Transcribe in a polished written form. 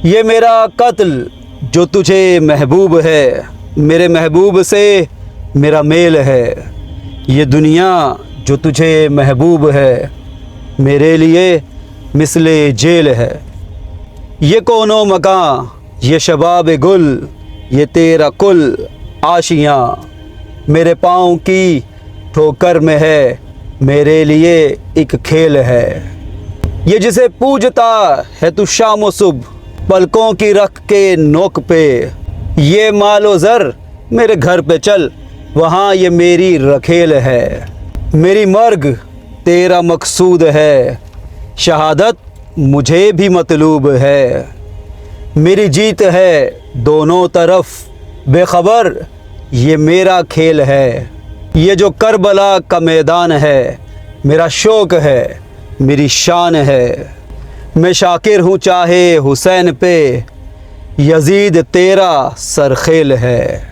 ये मेरा कत्ल जो तुझे महबूब है, मेरे महबूब से मेरा मेल है। ये दुनिया जो तुझे महबूब है, मेरे लिए मिसले जेल है। ये कोनो मकां, ये शबाब गुल, ये तेरा कुल आशियाँ, मेरे पाँव की ठोकर में है, मेरे लिए एक खेल है। ये जिसे पूजता है तू शाम सुबह, पलकों की रख के नोक पे, ये मालो ज़र मेरे घर पे चल, वहाँ ये मेरी रखेल है। मेरी मर्ग तेरा मकसूद है, शहादत मुझे भी मतलूब है। मेरी जीत है दोनों तरफ बेखबर, ये मेरा खेल है। ये जो करबला का मैदान है, मेरा शौक़ है, मेरी शान है। मैं शाकिर हूँ चाहे हुसैन पे, यजीद तेरा सरखेल है।